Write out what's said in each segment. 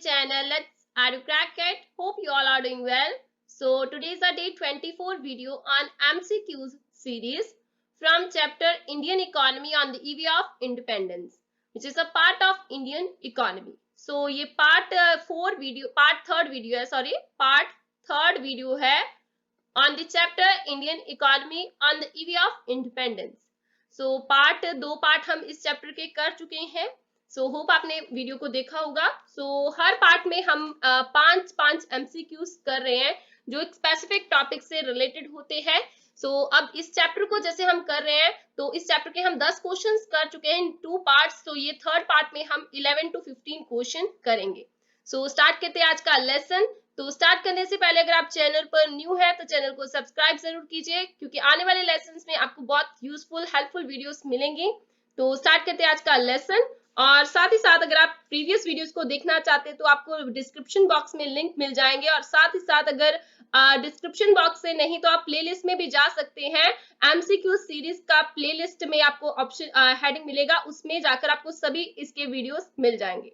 channel. Are you crack it? Hope you all are doing well. So today is a day 24 video on MCQs series from chapter Indian Economy on the Eve of Independence, which is a part of Indian economy. So ये part third video है on the chapter Indian Economy on the Eve of Independence. So दो part हम इस chapter के कर चुके हैं. So hope आपने वीडियो को देखा होगा. हर पार्ट में हम पांच एमसीक्यूज कर रहे हैं जो एक स्पेसिफिक टॉपिक से रिलेटेड होते हैं. अब इस चैप्टर को जैसे हम कर रहे हैं तो इस चैप्टर के हम 10 क्वेश्चंस कर चुके हैं इन 2 पार्ट्स. ये थर्ड पार्ट में हम 11 to 15 क्वेश्चन करेंगे. स्टार्ट करते हैं आज का लेसन. स्टार्ट करने से पहले अगर आप चैनल पर न्यू है तो चैनल को सब्सक्राइब जरूर कीजिए क्योंकि आने वाले लेसन्स में आपको बहुत यूजफुल हेल्पफुल वीडियोस मिलेंगी. स्टार्ट करते हैं आज का लेसन. और साथ ही साथ अगर आप प्रीवियस वीडियोस को देखना चाहते हैं तो आपको डिस्क्रिप्शन बॉक्स में लिंक मिल जाएंगे. और साथ ही साथ अगर डिस्क्रिप्शन बॉक्स से नहीं तो आप प्लेलिस्ट में भी जा सकते हैं. एमसीक्यू सीरीज का प्लेलिस्ट में आपको ऑप्शन हेडिंग मिलेगा, उसमें जाकर आपको सभी इसके वीडियोस मिल जाएंगे.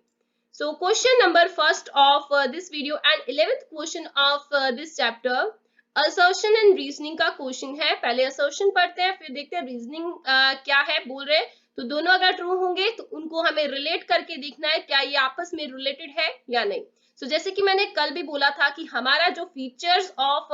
Question number first of this video and 11th question of this chapter assertion and reasoning का क्वेश्चन है. पहले असर्शन पढ़ते हैं फिर देखते हैं रीजनिंग क्या है बोल रहे हैं. तो दोनों अगर ट्रू होंगे तो उनको हमें रिलेट करके देखना है क्या ये आपस में रिलेटेड है या नहीं. जैसे कि मैंने कल भी बोला था कि हमारा जो फीचर्स ऑफ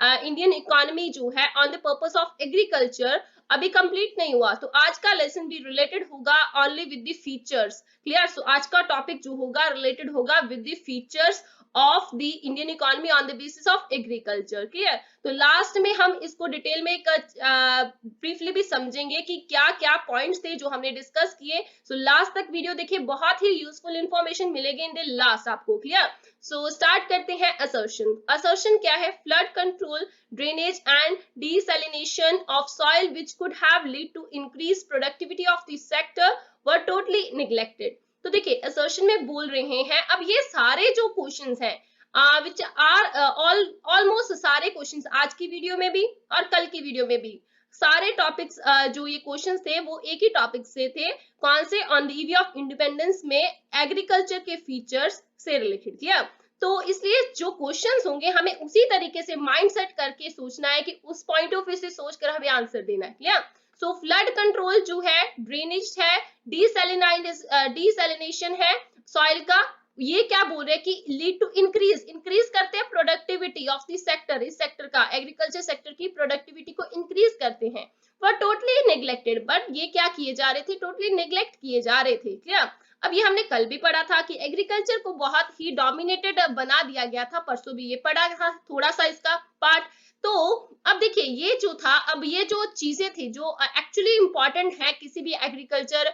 इंडियन इकोनॉमी जो है on the purpose of agriculture अभी कंप्लीट नहीं हुआ, तो आज का लेसन भी रिलेटेड होगा only with the features. Clear. आज का टॉपिक जो होगा रिलेटेड होगा with the features of the Indian economy on the basis of agriculture. Clear. तो लास्ट में हम इसको डिटेल में ब्रीफली भी समझेंगे कि क्या क्या पॉइंट्स थे जो हमने डिस्कस किए. लास्ट तक वीडियो देखिए, बहुत ही यूजफुल इंफॉर्मेशन मिलेगी इन द लास्ट आपको. क्लियर. स्टार्ट करते हैं असर्शन. असर्शन क्या है? Flood control, drainage and desalination of soil which could have lead to increased productivity of the sector were totally neglected. तो देखिए असर्शन में बोल रहे हैं. अब ये सारे जो क्वेश्चंस हैं which are almost सारे क्वेश्चंस आज की वीडियो में भी और कल की वीडियो में भी सारे टॉपिक्स जो ये क्वेश्चंस थे वो एक ही टॉपिक से थे. कौन से? On the eve of independence में एग्रीकल्चर के फीचर्स से रिलेटेड. किया तो इसलिए जो क्वेश्चंस होंगे हमें उसी तरीके से माइंडसेट करके सोचना है कि उस पॉइंट ऑफ व्यू से सोचकर हमें आंसर देना है. क्लियर. फ्लड कंट्रोल जो है, ड्रेनेज है, डिसैलिनेशन है सॉइल का, ये क्या बोल रहे हैं कि लीड टू इंक्रीज करते हैं प्रोडक्टिविटी ऑफ द सेक्टर. इस सेक्टर का, एग्रीकल्चर सेक्टर की प्रोडक्टिविटी को इंक्रीज करते हैं. पर टोटली नेग्लेक्टेड, बट ये क्या किए जा रहे थे? टोटली नेग्लेक्ट किए जा रहे थे. क्लियर. अब ये हमने कल भी पढ़ा था कि एग्रीकल्चर को बहुत ही डोमिनेटेड बना दिया गया था. परसों भी ये पढ़ा था थोड़ा सा इसका पार्ट. तो अब देखिए ये जो था, अब ये जो चीजें थी जो एक्चुअली इंपॉर्टेंट है किसी भी एग्रीकल्चर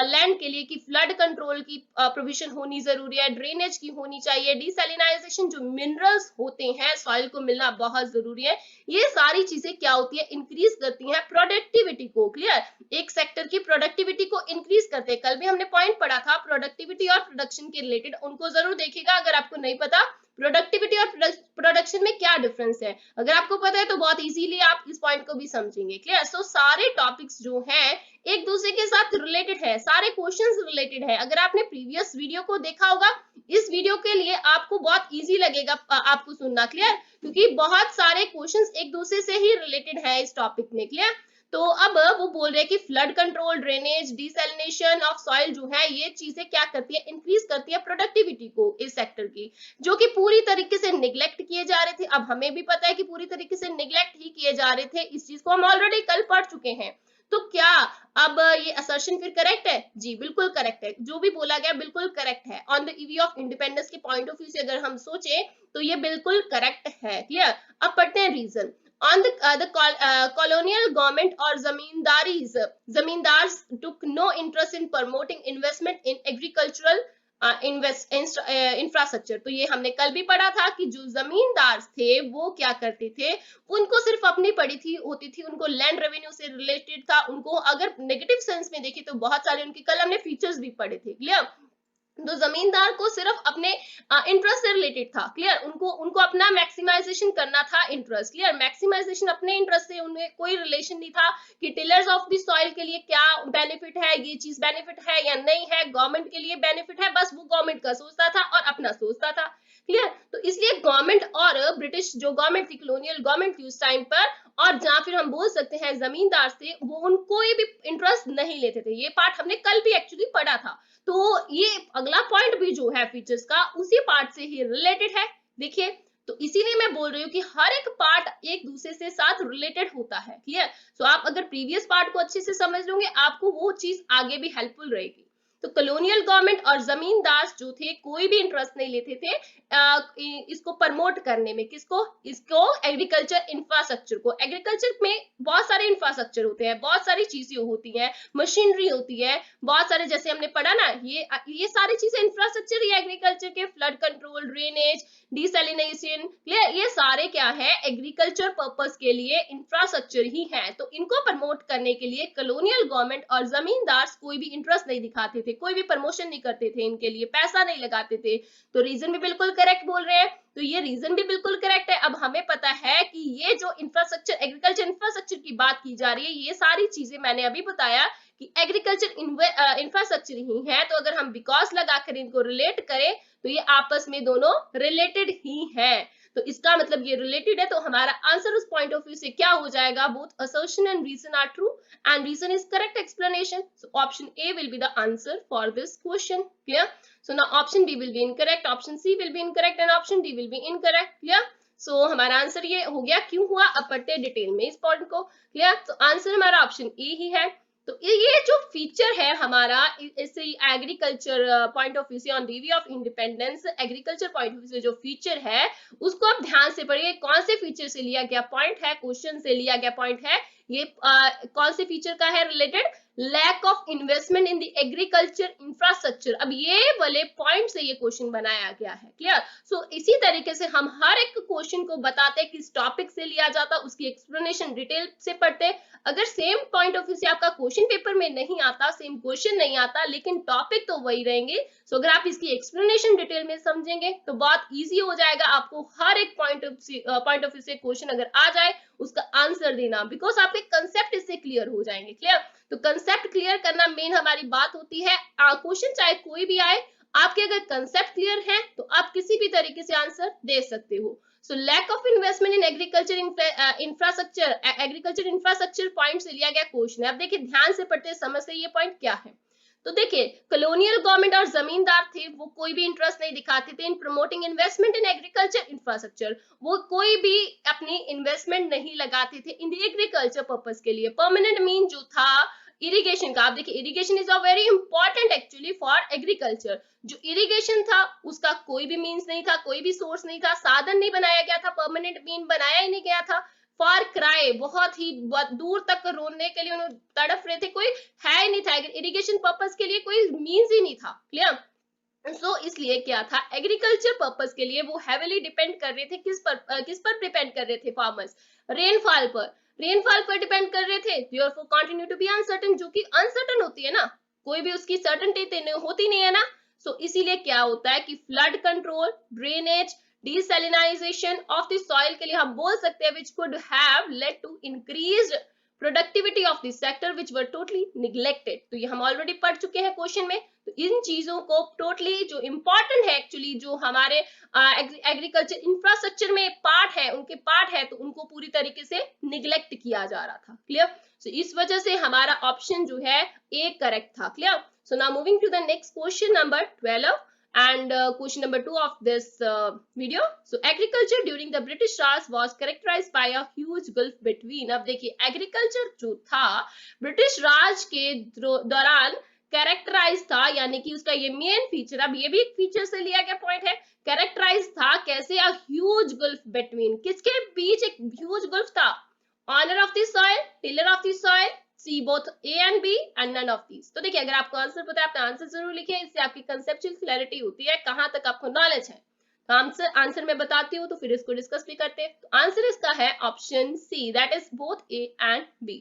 लैंड के लिए कि फ्लड कंट्रोल की प्रोविजन होनी जरूरी है, ड्रेनेज की होनी चाहिए, डिसैलिनाइजेशन जो मिनरल्स होते हैं सॉइल को मिलना बहुत जरूरी है. ये सारी चीजें क्या होती है? इंक्रीज करती हैं प्रोडक्टिविटी को. क्लियर. एक सेक्टर की प्रोडक्टिविटी को इंक्रीज करते हैं. कल भी हमने पॉइंट पढ़ा था प्रोडक्टिविटी और प्रोडक्शन के रिलेटेड, उनको जरूर देखिएगा अगर आपको नहीं पता प्रोडक्टिविटी और प्रोडक्शन में क्या डिफरेंस है. अगर आपको पता है तो बहुत इजीली आप इस पॉइंट को भी समझेंगे. क्लियर. सारे टॉपिक्स जो हैं एक दूसरे के साथ रिलेटेड है, सारे क्वेश्चंस रिलेटेड है. अगर आपने प्रीवियस वीडियो को देखा होगा, इस वीडियो के लिए आपको बहुत इजी लगेगा आपको सुनना. क्लियर. क्योंकि बहुत सारे क्वेश्चंस एक दूसरे से ही रिलेटेड है इस टॉपिक में. क्लियर. तो अब वो बोल रहे हैं कि flood control, drainage, desalination of soil जो है ये चीजें क्या करती है? इंक्रीज करती है प्रोडक्टिविटी को इस सेक्टर की, जो कि पूरी तरीके से निग्लेक्ट किए जा रहे थे. अब हमें भी पता है कि पूरी तरीके से निग्लेक्ट ही किए जा रहे थे. इस चीज को हम ऑलरेडी कल पढ़ चुके हैं. तो क्या अब ये असर्शन फिर करेक्ट है? जी बिल्कुल करेक्ट है. जो भी बोला गया बिल्कुल करेक्ट है. On the eve of independence के पॉइंट ऑफ व्यू से अगर हम सोचे तो ये बिल्कुल करेक्ट है. क्लियर. अब पढ़ते हैं reason. On the colonial government or zamindars took no interest in promoting investment in agricultural infrastructure. तो ये हमने कल भी पढ़ा था कि जो जमींदार थे वो क्या करते थे, उनको सिर्फ अपनी पड़ी होती थी, उनको लैंड रेवेन्यू से रिलेटेड था. उनको अगर नेगेटिव सेंस में देखें तो बहुत सारे उनके कल हमने फीचर्स भी पढ़े थे. क्लियर. तो जमींदार को सिर्फ अपने इंटरेस्ट से रिलेटेड था, क्लियर, उनको उनको अपना मैक्सिमाइजेशन करना था इंटरेस्ट, क्लियर, मैक्सिमाइजेशन अपने इंटरेस्ट से, उन्हें कोई रिलेशन नहीं था कि टिलर्स ऑफ द सॉइल के लिए क्या बेनिफिट है, ये चीज बेनिफिट है या नहीं है, गवर्नमेंट के लिए बेनिफिट है, बस वो गवर्नमेंट का सोचता था और अपना सोचता था, क्लियर। तो इसलिए गवर्नमेंट और ब्रिटिश जो गवर्नमेंट थी, कॉलोनियल गवर्नमेंट थी उस टाइम पर, और जहां फिर हम बोल सकते हैं जमींदार से, वो उनको भी इंटरेस्ट नहीं लेते थे। ये पार्ट हमने कल भी एक्चुअली पढ़ा था। तो ये अगला पॉइंट भी जो है फीचर्स का, उसी पार्ट से ही रिलेटेड है, देखिए। तो इसीलिए मैं बोल रही हूँ कि हर एक पार्ट एक दूसरे से साथ रिलेटेड होता है, क्लियर। सो आप अगर प्रीवियस पार्ट को अच्छे से समझ लोगे, आपको वो चीज आगे भी हेल्पफुल रहेगी। तो कॉलोनियल गवर्नमेंट और जमींदार जो थे, कोई भी इंटरेस्ट नहीं लेते थे इसको प्रमोट करने में, किसको, इसको एग्रीकल्चर इंफ्रास्ट्रक्चर को। एग्रीकल्चर में बहुत सारे इंफ्रास्ट्रक्चर होते हैं, बहुत सारी चीजें होती हैं, मशीनरी होती है, बहुत सारे, जैसे हमने पढ़ा ना, ये सारी चीजें इंफ्रास्ट्रक्चर ही एग्रीकल्चर के, फ्लड कंट्रोल, ड्रेनेज, डिसैलिनेशन, ये सारे क्या है, एग्रीकल्चर पर्पस के लिए इंफ्रास्ट्रक्चर ही है। तो इनको प्रमोट करने के लिए कॉलोनियल गवर्नमेंट और जमींदार कोई भी इंटरेस्ट नहीं दिखाते थे, कोई भी प्रमोशन नहीं करते थे, इनके लिए पैसा नहीं लगाते थे। तो रीजन भी बिल्कुल करेक्ट बोल रहे हैं, तो ये रीजन भी बिल्कुल करेक्ट है। अब हमें पता है कि ये जो इंफ्रास्ट्रक्चर, एग्रीकल्चर इंफ्रास्ट्रक्चर की बात की जा रही है, ये सारी चीजें मैंने अभी बताया कि एग्रीकल्चर इंफ्रास्ट्रक्चर ही है। तो अगर हम बिकॉज लगाकर इनको रिलेट करें, तो ये आपस में दोनों रिलेटेड ही है। तो इसका मतलब ये रिलेटेड है, तो हमारा आंसर उस पॉइंट ऑफ व्यू से क्या हो जाएगा, both assertion and reason are true and reason is correct explanation. So option A will be the answer for this question, clear. So now option B will be incorrect, option C will be incorrect and option D will be incorrect, clear. So हमारा answer ये हो गया, क्यों हुआ, अब पढ़ते हैं detail में इस पॉइंट को, क्लियर। तो आंसर हमारा ऑप्शन ए ही है। तो ये जो फीचर है हमारा, इससे एग्रीकल्चर पॉइंट ऑफ व्यू से, on review of independence, agriculture point of view से जो फीचर है, उसको आप ध्यान से पढ़िए, कौन से फीचर से लिया गया पॉइंट है, क्वेश्चन से लिया गया पॉइंट है, ये कौन से फीचर का है related, lack of investment in the agriculture infrastructure. अब ये वाले पॉइंट से ये क्वेश्चन बनाया गया है, क्लियर। सो इसी तरीके से हम हर एक क्वेश्चन को बताते हैं किस टॉपिक से लिया जाता, उसकी एक्सप्लेनेशन डिटेल से पढ़ते। अगर सेम पॉइंट ऑफ व्यू से आपका क्वेश्चन पेपर में नहीं आता, सेम क्वेश्चन नहीं आता, लेकिन टॉपिक तो वही रहेंगे, सो अगर आप इसकी एक्सप्लेनेशन डिटेल में समझेंगे तो बहुत इजी हो जाएगा आपको हर एक पॉइंट ऑफ व्यू से क्वेश्चन अगर आ जाए उसका आंसर देना, बिकॉज आपके कंसेप्ट इससे क्लियर हो जाएंगे, क्लियर। तो कंसेप्ट क्लियर करना मेन हमारी बात होती है। क्वेश्चन चाहे कोई भी आए, आपके अगर कंसेप्ट क्लियर है तो आप किसी भी तरीके से आंसर दे सकते हो। So lack of investment in agriculture infrastructure, agriculture infrastructure point से लिया गया क्वेश्चन है। अब देखिए ध्यान से पढ़ते समझते ये पॉइंट क्या है। तो देखिए कॉलोनियल गवर्नमेंट और जमींदार थे, वो कोई भी इंटरेस्ट नहीं दिखाते थे इन promoting investment in agriculture infrastructure, वो कोई भी अपनी इन्वेस्टमेंट नहीं लगाते थे इन एग्रीकल्चर पर्पस के लिए। परमानेंट मीन जो था इरिगेशन का, आप देखिए irrigation is a very important actually for agriculture. जो इरिगेशन था उसका कोई भी मीन्स नहीं था, कोई भी सोर्स नहीं था, साधन नहीं बनाया गया था, परमानेंट मीन बनाया ही नहीं गया था। फॉर क्राई, बहुत ही दूर तक रोने के लिए उन्होंने तड़प रहे थे, कोई है ही नहीं था, इरिगेशन पर्पस के लिए कोई मीन्स ही नहीं था, क्लियर। सो इसलिए क्या था, एग्रीकल्चर पर्पस के लिए वो हेविली डिपेंड कर रहे थे, किस पर डिपेंड कर रहे थे फार्मर्स, रेनफॉल पर, रेनफॉल पर डिपेंड कर रहे थे। therefore continue to be uncertain, जो कि अनसर्टन होती है ना, कोई भी उसकी सर्टेनिटी होती नहीं है ना। सो इसीलिए क्या होता है कि flood control, drainage, desalinization of the soil के लिए हम बोल सकते हैं which could have led to increased productivity of the sector which were totally neglected। तो ये हम ऑलरेडी पढ़ चुके हैं क्वेश्चन में। तो इन चीजों को टोटली जो इंपॉर्टेंट है एक्चुअली, जो हमारे एग्रीकल्चर इंफ्रास्ट्रक्चर में पार्ट है, उनके पार्ट है, तो उनको पूरी तरीके से निग्लेक्ट किया जा रहा था, क्लियर। सो इस वजह से हमारा ऑप्शन जो है ए करेक्ट था, clear. So now moving to the next question number 12 and question number 2 of this video. So agriculture during the British Raj was characterized by a huge gulf between, अब देखिए agriculture जो था British राज के दौरान characterise था, यानी कि उसका ये मेन फीचर, अब ये भी एक फीचर से लिया गया पॉइंट है, कैरेक्टराइज था कैसे, अ ह्यूज गल्फ बिटवीन, किसके बीच एक ह्यूज गल्फ था, owner of the soil, tiller of the soil, C both A and B and none of these. तो देखिए अगर आपको आंसर पता है, अपना आंसर जरूर लिखिए, इससे आपकी कंसेप्चुअल क्लैरिटी होती है कहां तक आपको नॉलेज है। तो आंसर मैं बताती हूँ, तो फिर इसको डिस्कस भी करते हैं। तो आंसर इसका है option C, that is both A and B.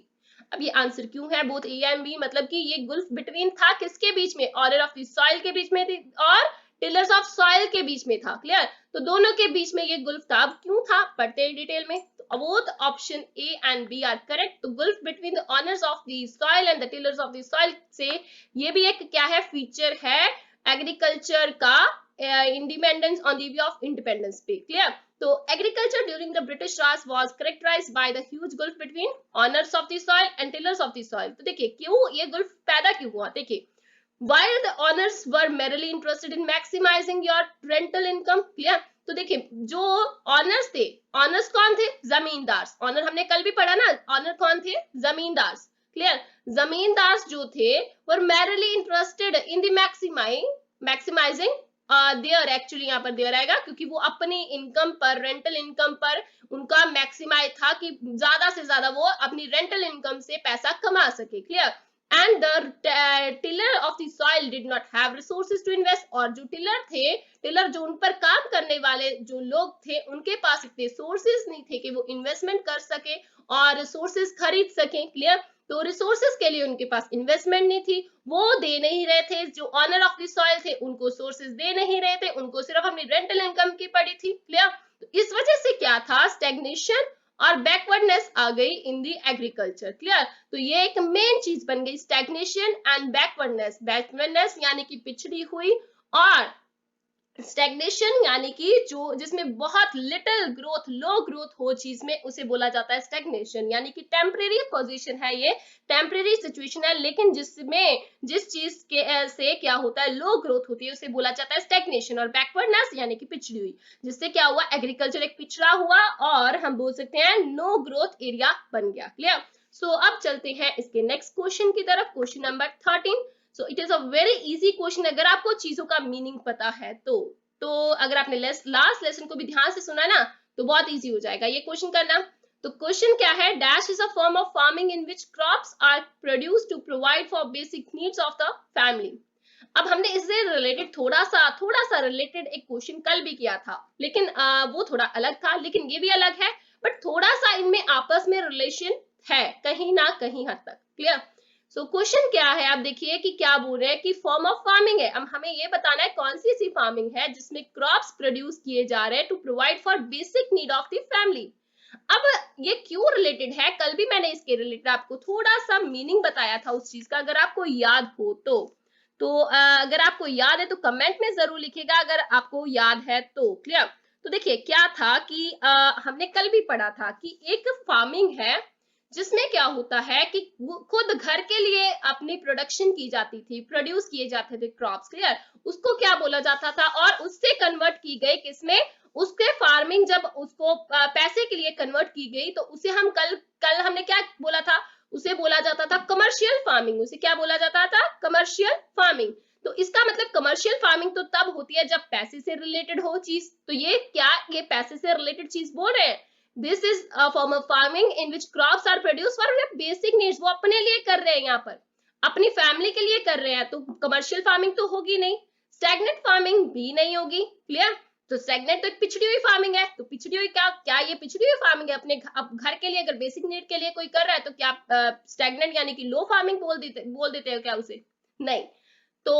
अब ये आंसर क्यों है बोथ ए एंड बी, मतलब कि ये गुल्फ बिटवीन था किसके बीच में, ऑनर ऑफ द सॉइल के बीच में थी और टिलर्स ऑफ सॉइल के बीच में था। क्लियर, तो दोनों के बीच में ये गुल्फ था। अब क्यों था पढ़ते हैं डिटेल में। तो both option A and B are correct. तो gulf between the owners of the soil and the tillers of the soil से ये भी एक क्या है, फीचर है एग्रीकल्चर का independence on the way of independence पे। क्लियर, तो agriculture during the British Raj was characterised by the huge gulf between owners of the soil and tillers of the soil. तो देखिए क्यों ये गल्फ पैदा क्यों हुआ, देखिए while the owners were merely interested in maximizing your rental income। Clear, तो देखिए जो ऑनर्स थे, ऑनर्स कौन थे, जमींदार। ऑनर हमने कल भी पढ़ा ना, ऑनर कौन थे, जमींदार। क्लियर, जमींदार जो थे were merely interested in the maximising their, actually यहाँ पर देयर आएगा क्योंकि वो अपनी इनकम पर, रेंटल इनकम पर उनका मैक्सिमाइज था कि ज्यादा से ज्यादा वो अपनी रेंटल इनकम से पैसा कमा सके। Clear, and the tiller of the soil did not have resources to invest। और जो टिलर थे, टिलर जो उन पर काम करने वाले जो लोग थे, उनके पास इतने सोर्सेस नहीं थे कि वो इन्वेस्टमेंट कर सके और रिसोर्सेज खरीद सके। क्लियर, तो रिसोर्सेज के लिए उनके पास इन्वेस्टमेंट नहीं थी, वो दे नहीं रहे थे, जो ऑनर ऑफ द सॉइल थे उनको सोर्सेज दे नहीं रहे थे, उनको सिर्फ अपनी रेंटल इनकम की पड़ी थी। क्लियर, तो इस वजह से क्या था, स्टैग्नेशन और बैकवर्डनेस आ गई इन दी एग्रीकल्चर। क्लियर, तो ये एक मेन चीज बन गई, स्टैग्नेशन एंड बैकवर्डनेस। बैकवर्डनेस यानी कि पिछड़ी हुई और स्टैग्नेशन यानी कि जो जिसमें बहुत लिटिल ग्रोथ, लो ग्रोथ हो चीज में, उसे बोला जाता है स्टैग्नेशन। यानी कि टेम्परेरी पोजीशन है, ये टेम्परेरी सिचुएशन है, लेकिन जिसमें जिस चीज के से क्या होता है, लो ग्रोथ होती है, उसे बोला जाता है स्टैग्नेशन। और बैकवर्डनेस यानी कि पिछड़ी हुई, जिससे क्या हुआ, एग्रीकल्चर एक पिछड़ा हुआ और हम बोल सकते हैं नो ग्रोथ एरिया बन गया। क्लियर, सो अब चलते हैं इसके नेक्स्ट क्वेश्चन की तरफ, question number 13। So it is a very easy question अगर आपको चीजों का मीनिंग पता है तो अगर आपने लास्ट लेसन को भी ध्यान से सुना ना तो बहुत इजी हो जाएगा ये क्वेश्चन करना। तो क्वेश्चन क्या है, dash is a form of farming in which crops are produced to provide for basic needs of the family. अब हमने इससे रिलेटेड थोड़ा सा रिलेटेड एक क्वेश्चन कल भी किया था, लेकिन वो थोड़ा अलग था, लेकिन ये भी अलग है, बट थोड़ा सा इनमें आपस में रिलेशन है कहीं ना कहीं हद तक। क्लियर, सो क्वेश्चन क्या है, आप देखिए कि क्या बोल रहे हैं कि फॉर्म ऑफ फार्मिंग है। अब हमें ये बताना है कौन सी ऐसी फार्मिंग है जिसमें क्रॉप्स प्रोड्यूस किए जा रहे हैं to provide for basic need of the family. अब ये क्यों रिलेटेड है, कल भी मैंने इसके रिलेटेड आपको थोड़ा सा मीनिंग बताया था उस चीज का, अगर आपको याद हो तो अगर आपको याद है तो कमेंट में जरूर लिखिएगा अगर आपको याद है तो। क्लियर, तो देखिए क्या था कि हमने कल भी पढ़ा था कि एक फार्मिंग है जिसमें क्या होता है कि खुद घर के लिए अपनी प्रोडक्शन की जाती थी, प्रोड्यूस किए जाते थे क्रॉप्स। क्लियर, उसको क्या बोला जाता था, और उससे कन्वर्ट की गई किसमें, उसके फार्मिंग जब उसको पैसे के लिए कन्वर्ट की गई तो उसे हम कल हमने क्या बोला था, उसे बोला जाता था कमर्शियल फार्मिंग। उसे क्या बोला जाता था, कमर्शियल फार्मिंग। तो इसका मतलब कमर्शियल फार्मिंग तो तब होती है जब पैसे से रिलेटेड हो चीज। तो ये क्या, ये पैसे से रिलेटेड चीज बोल रहे हैं। This is a form of farming in which crops are produce for basic needs. वो अपने लिए कर रहे हैं, यहाँ पर अपनी फैमिली के लिए कर रहे हैं, तो कमर्शियल फार्मिंग तो होगी नहीं, स्टैग्नेंट फार्मिंग भी नहीं होगी। क्लियर, तो स्टैग्नेंट तो एक पिछड़ी हुई फार्मिंग है, तो पिछड़ी हुई क्या ये पिछड़ी हुई फार्मिंग है, अपने घर के लिए अगर बेसिक नीड के लिए कोई कर रहा है तो क्या स्टैग्नेंट यानी कि लो फार्मिंग बोल देते हो क्या उसे, नहीं। तो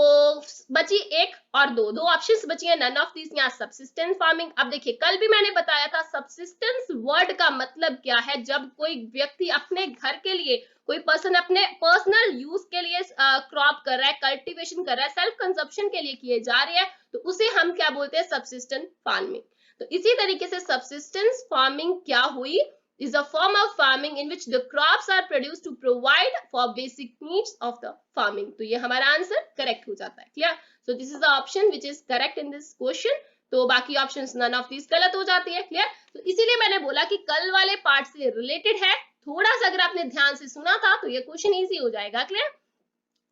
बची एक और दो ऑप्शंस बची है, नन ऑफ दिस, यहाँ सबसिस्टेंस फार्मिंग। अब देखिए कल भी मैंने बताया था सबसिस्टेंस वर्ड का मतलब क्या है, जब कोई व्यक्ति अपने घर के लिए, कोई पर्सन अपने पर्सनल यूज के लिए क्रॉप कर रहा है, कल्टीवेशन कर रहा है, सेल्फ कंजप्शन के लिए किए जा रहे हैं, तो उसे हम क्या बोलते हैं, सबसिस्टेंस फार्मिंग। तो इसी तरीके से सबसिस्टेंस फार्मिंग क्या हुई, is a form of farming in which the crops are produced to provide for basic needs of the farming। तो ये हमारा आंसर करेक्ट हो जाता है। Clear, so this is the option which is correct in this question. तो बाकी options none of this गलत हो जाती है। क्लियर, तो इसीलिए मैंने बोला कि कल वाले पार्ट से रिलेटेड है, थोड़ा सा अगर आपने ध्यान से सुना था तो ये क्वेश्चन इजी हो जाएगा। क्लियर,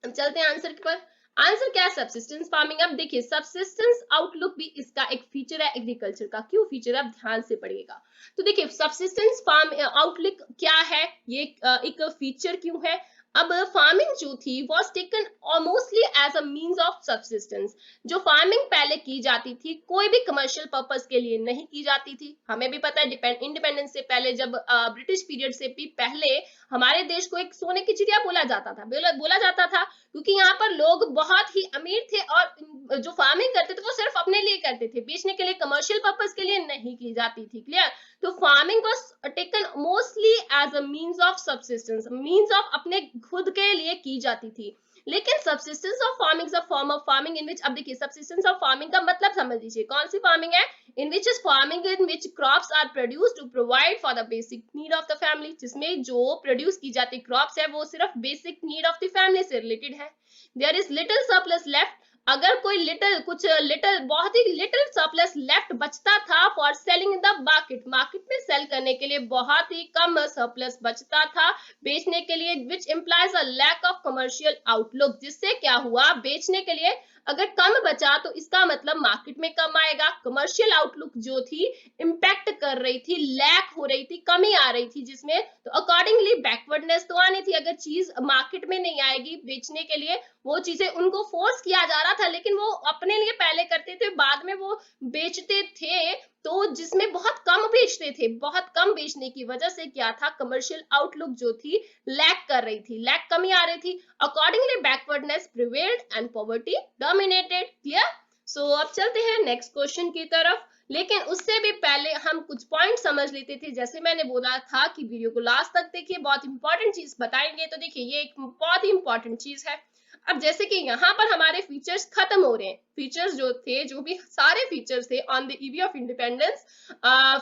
अब चलते हैं आंसर पर। आंसर क्या है, सबसिस्टेंस फार्मिंग। अब देखिए सबसिस्टेंस आउटलुक भी इसका एक फीचर है एग्रीकल्चर का। क्यों फीचर है, आप ध्यान से पढ़िएगा। तो देखिए सबसिस्टेंस फार्म आउटलुक क्या है, ये एक फीचर क्यों है, अब फार्मिंग जो थी was taken mostly as a means of subsistence. जो फार्मिंग पहले की जाती थी कोई भी कमर्शियल पर्पस के लिए नहीं की जाती थी। हमें भी पता है इंडिपेंडेंस से पहले, जब ब्रिटिश पीरियड से भी पहले, हमारे देश को एक सोने की चिड़िया बोला जाता था, क्योंकि यहाँ पर लोग बहुत ही अमीर थे और जो फार्मिंग करते थे वो सिर्फ अपने लिए करते थे, बेचने के लिए, कमर्शियल पर्पस के लिए नहीं की जाती थी। क्लियर? तो farming was taken mostly as a means of subsistence, means of अपने खुद के लिए की जाती थी। लेकिन subsistence of farming is a form of farming in which, अब देखिए सब्सिस्टेंस ऑफ फार्मिंग का मतलब समझ लीजिए कौन सी फार्मिंग है। In which is farming in which crops are produced to provide for the basic need of the family, जिसमें जो प्रोड्यूस की जाती क्रॉप्स है वो सिर्फ basic need of the family से रिलेटेड है। There is little surplus left, अगर कोई लिटिल बहुत ही लिटिल सरप्लस लेफ्ट बचता था for selling in the market, market में सेल करने के लिए बहुत ही कम सरप्लस बचता था बेचने के लिए, which implies a lack of commercial outlook, जिससे क्या हुआ, बेचने के लिए अगर कम बचा तो इसका मतलब मार्केट में कम आएगा, कमर्शियल आउटलुक जो थी इम्पैक्ट कर रही थी, लैक हो रही थी, कमी आ रही थी, जिसमें तो अकॉर्डिंगली बैकवर्डनेस तो आनी थी। अगर चीज मार्केट में नहीं आएगी बेचने के लिए, वो चीजें उनको फोर्स किया जा रहा था, लेकिन वो अपने लिए पहले करते थे, बाद में वो बेचते थे, तो जिसमें बहुत कम बेचते थे, बहुत कम बेचने की वजह से क्या था, कमर्शियल आउटलुक जो थी लैक कर रही थी, लैक कमी आ रही थी। Accordingly backwardness prevailed and poverty dominated. Clear? So अब चलते हैं नेक्स्ट क्वेश्चन की तरफ, लेकिन उससे भी पहले हम कुछ पॉइंट समझ लेते थे। जैसे मैंने बोला था कि वीडियो को लास्ट तक देखिए, बहुत इंपॉर्टेंट चीज बताएंगे। तो देखिए ये एक बहुत ही इंपॉर्टेंट चीज है। अब जैसे कि यहाँ पर हमारे फीचर्स खत्म हो रहे हैं, फीचर्स जो थे, जो भी सारे फीचर्स थे on the EV of independence,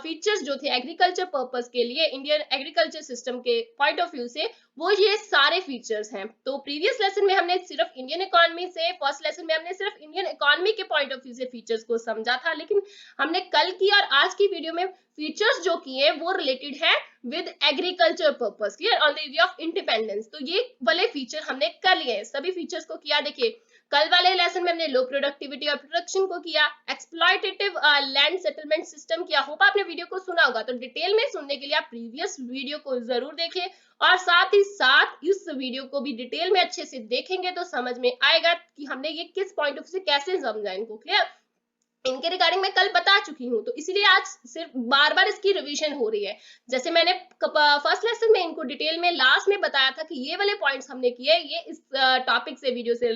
features जो थे एग्रीकल्चर पर्पस के लिए, इंडियन एग्रीकल्चर सिस्टम के पॉइंट ऑफ व्यू से, वो ये सारे फीचर्स हैं। तो प्रीवियस लेसन में हमने सिर्फ इंडियन इकोनॉमी से, फर्स्ट लेसन में हमने सिर्फ इंडियन इकोनॉमी के पॉइंट ऑफ व्यू से फीचर्स को समझा था, लेकिन हमने कल की और आज की वीडियो में फीचर्स जो किए वो रिलेटेड है with agriculture purpose. Clear? On the way of independence, तो ये वाले फीचर हमने कर लिए, सभी फीचर्स को किया। देखिए कल वाले लेसन में हमने लो प्रोडक्टिविटी और प्रोडक्शन को किया, एक्सप्लॉयटेटिव लैंड सेटलमेंट सिस्टम किया। होप आपने वीडियो को सुना होगा, तो डिटेल में सुनने के लिए आप प्रीवियस वीडियो को जरूर देखें, और साथ ही साथ इस वीडियो को भी डिटेल में अच्छे से देखेंगे तो समझ में आएगा कि हमने ये किस पॉइंट ऑफ से कैसे समझा इनको। क्लियर? इनके रिगार्डिंग मैं कल बता चुकी हूँ, तो इसीलिए आज सिर्फ बार बार इसकी रिवीजन हो रही है। जैसे मैंने फर्स्ट लेसन में इनको डिटेल में लास्ट में बताया था कि ये वाले पॉइंट्स हमने किए, ये इस टॉपिक से, वीडियो से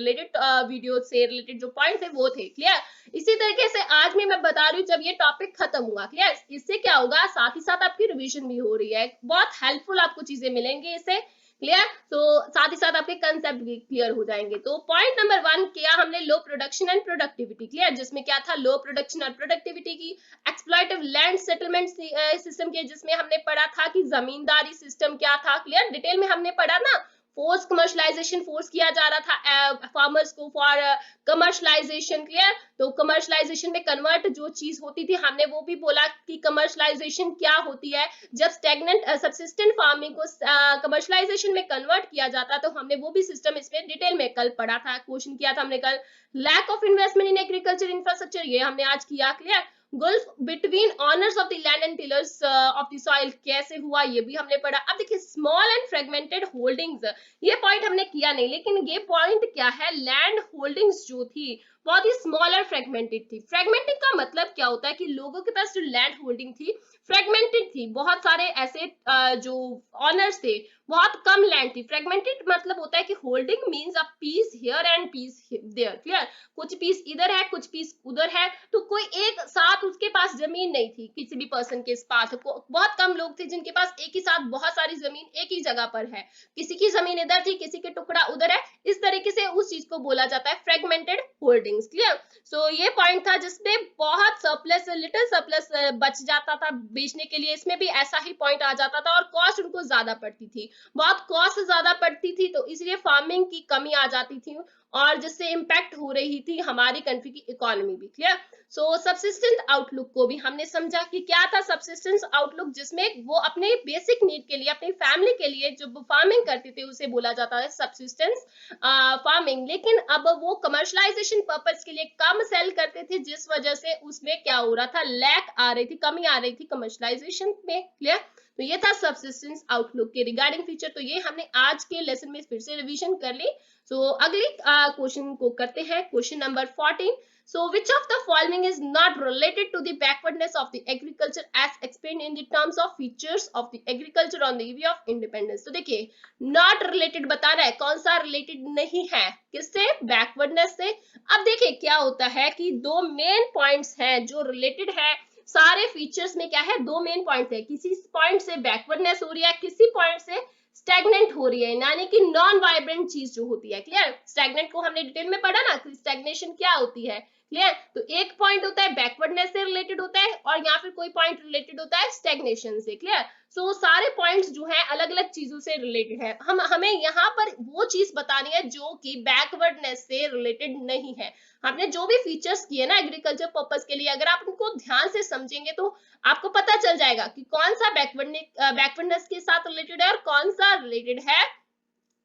रिलेटेड जो पॉइंट्स है वो थे। क्लियर? इसी तरीके से आज भी मैं बता रही हूँ, जब ये टॉपिक खत्म हुआ, क्लियर, इससे क्या होगा, साथ ही साथ आपकी रिविजन भी हो रही है, बहुत हेल्पफुल आपको चीजें मिलेंगी इससे। क्लियर? तो साथ ही साथ आपके कंसेप्ट भी क्लियर हो जाएंगे। तो पॉइंट नंबर 1 किया हमने लो प्रोडक्शन एंड प्रोडक्टिविटी। क्लियर? जिसमें क्या था, लो प्रोडक्शन और प्रोडक्टिविटी की। एक्सप्लॉइटिव लैंड सेटलमेंट सिस्टम के, जिसमें हमने पढ़ा था कि जमींदारी सिस्टम क्या था। क्लियर? डिटेल में हमने पढ़ा ना, फोर्स कमर्शलाइजेशन, फोर्स किया जा रहा था फार्मर्स को फॉर कमर्शलाइजेशन। क्लियर? तो कमर्शलाइजेशन में कन्वर्ट जो चीज होती थी, हमने वो भी बोला कि कमर्शलाइजेशन क्या होती है। जब स्टेगनेंट सब्सिस्टेंट फार्मिंग को कमर्शलाइजेशन में कन्वर्ट किया जाता, तो हमने वो भी सिस्टम इसमें डिटेल में कल पढ़ा था, क्वेश्चन किया था हमने कल। Lack of investment in agriculture infrastructure, ये हमने आज किया। Clear? Gulf between owners of the land and tillers of the soil कैसे हुआ, ये भी हमने पढ़ा। अब देखिए स्मॉल एंड फ्रेगमेंटेड होल्डिंग्स, ये पॉइंट हमने किया नहीं, लेकिन ये पॉइंट क्या है, लैंड होल्डिंग्स जो थी बहुत ही स्मॉल और फ्रेगमेंटेड थी। फ्रेगमेंटेड का मतलब क्या होता है कि लोगों के पास जो लैंड होल्डिंग थी फ्रेगमेंटेड थी, बहुत सारे ऐसे जो ऑनर्स थे, बहुत कम लैंड थी। फ्रेगमेंटेड मतलब होता है कि holding means a piece here and piece there. Clear? कुछ पीस इधर है, कुछ पीस उधर है, तो कोई एक साथ उसके पास जमीन नहीं थी किसी भी पर्सन के पास। बहुत कम लोग थे जिनके पास एक ही साथ बहुत सारी जमीन एक ही जगह पर है, किसी की जमीन इधर थी, किसी के टुकड़ा उधर है, इस तरीके से उस चीज को बोला जाता है फ्रेगमेंटेड होल्डिंग्स। क्लियर? सो ये पॉइंट था जिसमें बहुत सरप्लस, लिटिल सरप्लस बच जाता था बेचने के लिए, इसमें भी ऐसा ही पॉइंट आ जाता था, और कॉस्ट उनको ज्यादा पड़ती थी, बहुत कॉस्ट ज्यादा पड़ती थी, तो इसलिए फार्मिंग की कमी आ जाती थी, और जिससे इंपैक्ट हो रही थी हमारी कंट्री की इकोनॉमी भी। क्लियर? सो सब्सिस्टेंस आउटलुक को भी हमने समझा कि क्या था सब्सिस्टेंस आउटलुक, जिसमें वो अपने बेसिक नीड के लिए, अपनी फैमिली के लिए जो फार्मिंग करते थे उसे बोला जाता है सब्सिस्टेंस फार्मिंग। लेकिन अब वो कमर्शलाइजेशन पर्पस के लिए कम सेल करते थे, जिस वजह से उसमें क्या हो रहा था, लैक आ रही थी, कमी आ रही थी कमर्शलाइजेशन में। क्लियर? तो ये था सबसिस्टेंस आउटलुक के रिगार्डिंग फीचर। तो ये हमने आज के लेसन में फिर से रिवीजन कर ली। सो अगले क्वेश्चन को करते हैं, question number 14। So which of the following is not related to the backwardness of the agriculture as explained in the terms of features of the agriculture on the eve of independence? तो देखिए not related बताना है, कौन सा related नहीं है, किससे? Backwardness से। अब देखिए क्या होता है कि दो मेन पॉइंट्स हैं जो रिलेटेड है सारे फीचर्स में। क्या है? दो मेन पॉइंट्स है, किसी पॉइंट से बैकवर्डनेस हो रही है, किसी पॉइंट से स्टैग्नेंट हो रही है, यानी कि नॉन वाइब्रेंट चीज जो होती है। क्लियर? स्टैग्नेंट को हमने डिटेल में पढ़ा ना, स्टैग्नेशन क्या होती है। क्लियर? तो एक पॉइंट होता है बैकवर्डनेस से रिलेटेड होता है, और या फिर कोई पॉइंट रिलेटेड होता है स्टैग्नेशन से। क्लियर? सो सारे पॉइंट्स जो है अलग अलग चीजों से रिलेटेड है। हमें यहाँ पर वो चीज बतानी है जो कि बैकवर्डनेस से रिलेटेड नहीं है। हमने जो भी फीचर्स किए ना एग्रीकल्चर पर्पस के लिए, अगर आप उनको ध्यान से समझेंगे तो आपको पता चल जाएगा कि कौन सा बैकवर्डनेस के साथ रिलेटेड है और कौन सा रिलेटेड है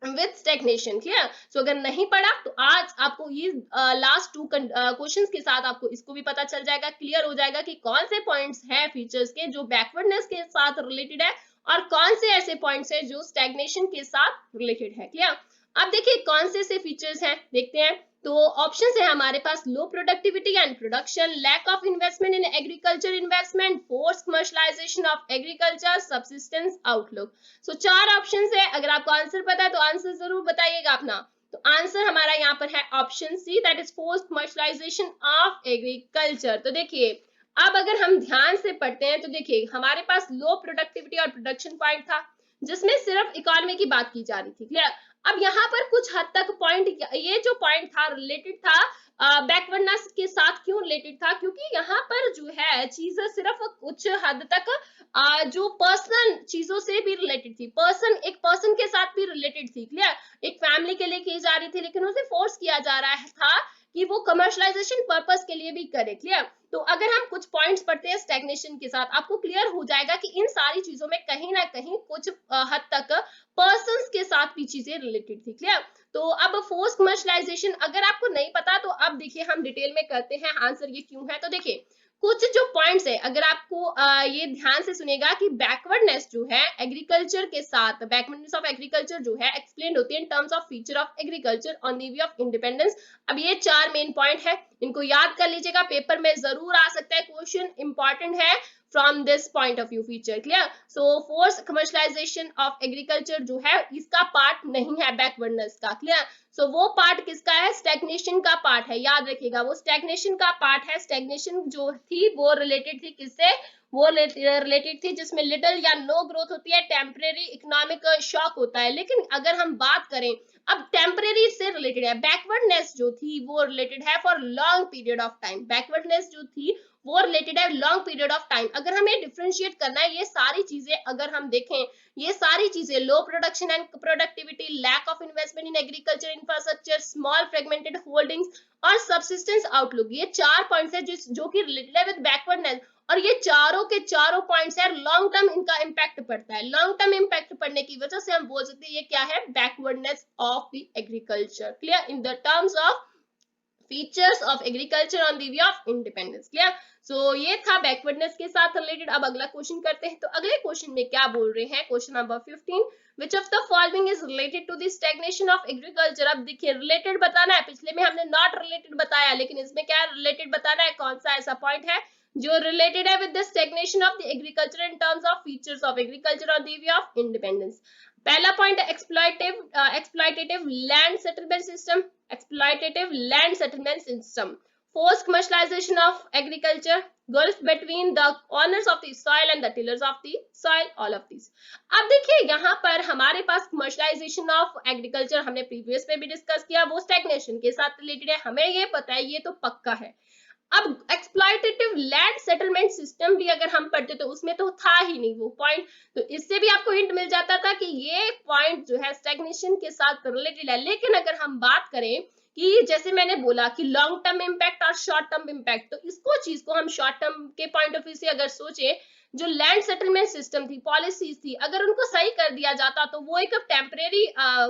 विथ स्टैग्नेशन। क्लियर? सो अगर नहीं पढ़ा तो आज आपको ये लास्ट टू क्वेश्चंस के साथ आपको इसको भी पता चल जाएगा, क्लियर हो जाएगा कि कौन से पॉइंट्स हैं फीचर्स के जो बैकवर्डनेस के साथ रिलेटेड है और कौन से ऐसे पॉइंट्स हैं जो स्टैग्नेशन के साथ रिलेटेड है। क्लियर? अब देखिए कौन से फीचर्स हैं, देखते हैं। तो ऑप्शंस है हमारे पास, low productivity and production, lack of investment in agriculture investment, force commercialisation of agriculture, subsistence outlook. So चार ऑप्शंस है, अगर आपको आंसर पता है तो आंसर जरूर बताइएगा अपना। तो आंसर हमारा यहाँ पर है option C, that is force commercialisation of agriculture. तो देखिए अब अगर हम ध्यान से पढ़ते हैं तो देखिए हमारे पास लो प्रोडक्टिविटी और प्रोडक्शन पॉइंट था जिसमें सिर्फ इकोनॉमी की बात की जा रही थी। क्लियर? अब यहाँ पर कुछ हद तक पॉइंट, ये जो पॉइंट था रिलेटेड था बैकवर्डनेस के साथ। क्यों रिलेटेड था? क्योंकि यहाँ पर जो है चीजें सिर्फ कुछ हद तक जो पर्सनल चीजों से भी रिलेटेड थी, एक पर्सन के साथ भी रिलेटेड थी। क्लियर? एक फैमिली के लिए की जा रही थी, लेकिन उसे फोर्स किया जा रहा था कि वो कमर्शियलाइजेशन पर्पस के लिए भी करे। क्लियर? तो अगर हम कुछ पॉइंट्स पढ़ते हैं स्टैग्नेशन के साथ, आपको क्लियर हो जाएगा कि इन सारी चीजों में कहीं ना कहीं कुछ हद तक पर्संस के साथ भी चीजें रिलेटेड थी। क्लियर? तो अब फोर्स कमर्शियलाइजेशन अगर आपको नहीं पता तो अब देखिए हम डिटेल में करते हैं आंसर ये क्यों है। तो देखिए कुछ जो पॉइंट्स है, अगर आपको ये ध्यान से सुनेगा कि बैकवर्डनेस जो है एग्रीकल्चर के साथ, बैकवर्डनेस ऑफ एग्रीकल्चर जो है एक्सप्लेन होती है in terms of feature of agriculture on the way of independence. अब ये चार मेन पॉइंट है, इनको याद कर लीजिएगा, पेपर में जरूर आ सकता है क्वेश्चन, इंपॉर्टेंट है from this point of view feature. Clear? So force commercialisation of agriculture जो है इसका पार्ट नहीं है बैकवर्डनेस का। क्लियर? सो वो पार्ट किसका है? स्टैग्नेशन का पार्ट है, याद रखिएगा वो स्टैग्नेशन का पार्ट है। स्टैग्नेशन जो थी वो रिलेटेड थी किससे? वो रिलेटेड थी जिसमें लिटिल या नो ग्रोथ होती है, टेम्परेरी इकोनॉमिक शॉक होता है। लेकिन अगर हम बात करें अब टेम्परेरी से रिलेटेड है, बैकवर्डनेस जो थी वो रिलेटेड है for long period of time. Backwardness जो थी वो रिलेटेड है लॉन्ग पीरियड ऑफ टाइम। अगर हमें डिफरेंशिएट करना है ये सारी चीजें, अगर हम देखें ये सारी चीजें, low production and productivity, lack of investment in agriculture infrastructure, small fragmented holdings और सब्सिस्टेंस आउटलुक, ये चार पॉइंट्स है जो कि रिलेटेड है विद बैकवर्डनेस। और ये चारों के चारों पॉइंट्स है, लॉन्ग टर्म इनका इंपैक्ट पड़ता है। लॉन्ग टर्म इंपैक्ट पड़ने की वजह से हम बोल सकते हैं ये क्या है? Backwardness of the agriculture. Clear? In the terms of features of agriculture on the way of independence. Clear? So ये था बैकवर्डनेस के साथ रिलेटेड। अब अगला क्वेश्चन करते हैं। तो अगले क्वेश्चन में क्या बोल रहे हैं? Question number 15, which of the following is related to the stagnation of agriculture? अब देखिए रिलेटेड बताना है, पिछले में हमने नॉट रिलेटेड बताया, लेकिन इसमें क्या रिलेटेड बताना है, कौन सा ऐसा पॉइंट है जो रिलेटेड है with the stagnation of the agriculture in terms of features of agriculture on the way of independence. पहला पॉइंट है exploitative land settlement system, exploitative land settlement system, forced commercialization of agriculture, gulf between the owners of the soil and the tillers of the soil, all of these। अब देखिए यहाँ पर हमारे पास commercialization of agriculture हमने previous में भी discuss किया, वो स्टैग्नेशन के साथ रिलेटेड है, हमें ये पता है, ये तो पक्का है। अब एक्सप्लॉइटेटिव लैंड सेटलमेंट सिस्टम भी अगर हम पढ़ते तो उसमें तो था ही नहीं वो पॉइंट, तो इससे भी आपको हिंट मिल जाता था कि ये पॉइंट जो है स्टैग्नेशन के साथ रिलेटेड है। लेकिन अगर हम बात करें कि जैसे मैंने बोला कि लॉन्ग टर्म इम्पैक्ट और शॉर्ट टर्म इम्पैक्ट, तो इसको चीज को हम शॉर्ट टर्म के पॉइंट ऑफ व्यू से अगर सोचे जो लैंड सेटलमेंट सिस्टम थी, पॉलिसीज थी, अगर उनको सही कर दिया जाता तो वो एक टेम्परेरी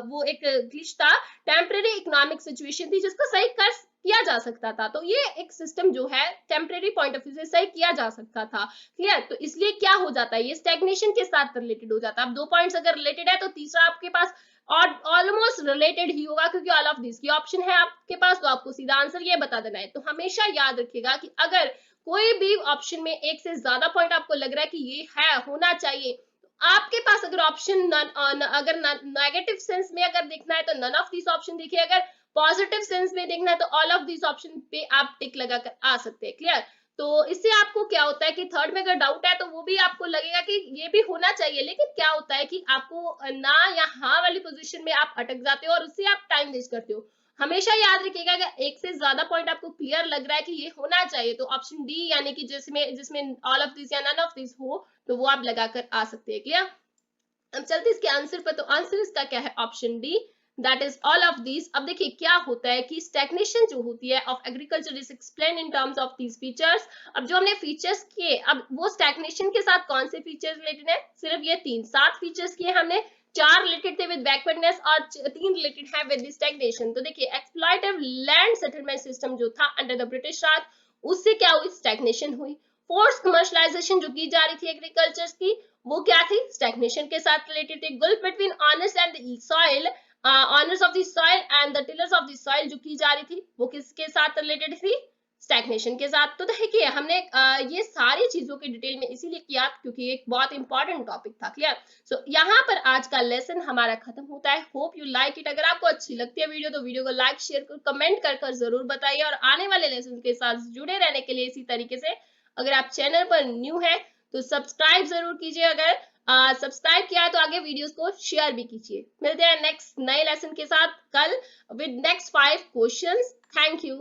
वो एक ग्लिच था, टेम्परेरी इकोनॉमिक सिचुएशन थी जिसको सही कर किया जा सकता था। तो ये एक सिस्टम जो है टेम्परेरी पॉइंट ऑफ व्यू से सही किया जा सकता था। क्लियर? तो इसलिए क्या हो जाता है, ये स्टैग्नेशन के साथ रिलेटेड हो जाता है। अब 2 पॉइंट्स अगर रिलेटेड है तो तीसरा आपके पास और ऑलमोस्ट रिलेटेड ही होगा, क्योंकि ऑल ऑफ दिस की ऑप्शन है आपके पास, तो आपको सीधा आंसर ये बता देना है। तो हमेशा याद रखिएगा कि अगर कोई भी ऑप्शन में एक से ज्यादा पॉइंट आपको लग रहा है कि ये है होना चाहिए, तो आपके पास अगर ऑप्शन अगर नेगेटिव सेंस में अगर देखना है तो नन ऑफ दिस ऑप्शन देखिए, अगर पॉजिटिव सेंस में देखना है तो ऑल ऑफ दिस ऑप्शन पे आप टिक लगाकर आ सकते हैं। क्लियर? तो इससे आपको क्या होता है कि थर्ड में अगर डाउट है तो वो भी आपको लगेगा कि ये भी होना चाहिए, लेकिन क्या होता है कि आपको ना या हाँ वाली पोजीशन में आप अटक जाते हो और उससे आप टाइम वेस्ट करते हो। हमेशा याद रखिएगा अगर एक से ज्यादा पॉइंट आपको क्लियर लग रहा है कि ये होना चाहिए तो ऑप्शन डी यानी कि जिसमें जिसमें ऑल ऑफ दिस या नन ऑफ दिस हो तो वो आप लगाकर आ सकते हैं। क्लियर? अब चलते इसके आंसर पर। तो आंसर इसका क्या है? Option D, that is all of these. अब देखिए क्या होता है कि स्टैग्नेशन जो होती है of agriculture is explain in terms of these features. अब जो हमने फीचर्स किए, अब वो स्टैग्नेशन के साथ कौन से फीचर्स रिलेटेड है? सिर्फ ये 7 फीचर्स किए हमने, 4 रिलेटेड थे विद बैकवर्डनेस और 3 रिलेटेड है विद स्टैग्नेशन। तो देखिए एक्सप्लॉइटिव लैंड सेटलमेंट सिस्टम जो था अंडर द ब्रिटिश राज, उससे क्या हुई? स्टैग्नेशन हुई। फोर्स कमर्शलाइजेशन जो की जा रही थी एग्रीकल्चर की, वो क्या थी? स्टैग्नेशन के साथ रिलेटेड थी। Gulf between honours and the soil, honours of the soil and the tillers of the soil जो की जा रही थी, वो किसके साथ रिलेटेड थी? स्टैग्नेशन के साथ। तो देखिए हमने ये सारी चीजों के डिटेल में इसीलिए किया क्योंकि एक बहुत इंपॉर्टेंट टॉपिक था। क्लियर? सो यहाँ पर आज का लेसन हमारा खत्म होता है। Hope you like it. अगर आपको अच्छी लगती है वीडियो तो वीडियो को लाइक शेयर कर कमेंट कर जरूर बताइए, और आने वाले लेसन के साथ जुड़े रहने के लिए इसी तरीके से अगर आप चैनल पर न्यू है तो सब्सक्राइब जरूर कीजिए। अगर सब्सक्राइब किया है तो आगे वीडियोस को शेयर भी कीजिए। मिलते हैं नेक्स्ट नए लेसन के साथ कल with next 5 questions. Thank you.